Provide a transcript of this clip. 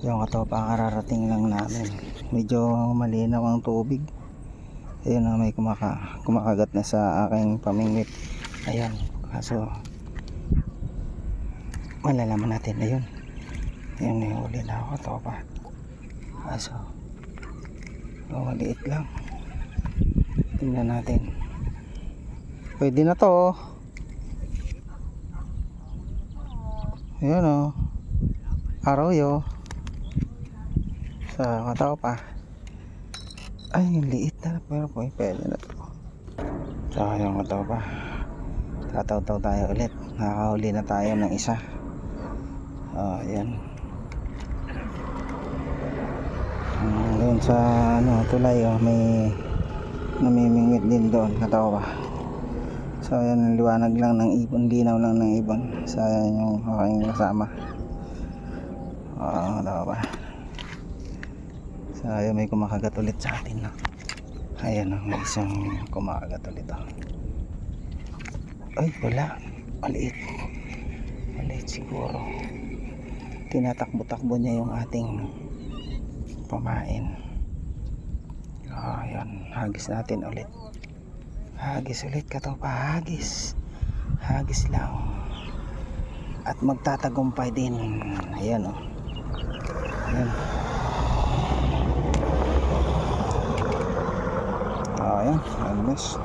Yung katopa, kararating lang namin. Medyo malinaw ang tubig. Ayun na, may kumakagat na sa aking pamingwit. Ayan, kaso malalaman natin. Ayun, ayun, may huli na ako, katopa. Kaso maliit lang. Tingnan natin. Pwede na to. Ayun o, arroyo sa katopa. Ay, liit na, pero pwede na to. So yung katopa, tataw-taw tayo ulit. Nakakahuli na tayo ng isa. Ayan. Doon sa tulay, may namimingwit din doon, katopa. So ayan, liwanag lang ng ibon, linaw lang ng ibon. So ayan yung aking kasama. Katopa. So ayan, may kumakagat ulit sa atin, no? Ayan, may isang kumakagat ulit. Ay, wala. Maliit siguro. Tinatakbo-takbo niya yung ating pamain. Ayan, hagis natin ulit. Hagis ulit, katopa. Hagis lang. At magtatagumpay din. Ayan, o. Ayan. Ayan, almost.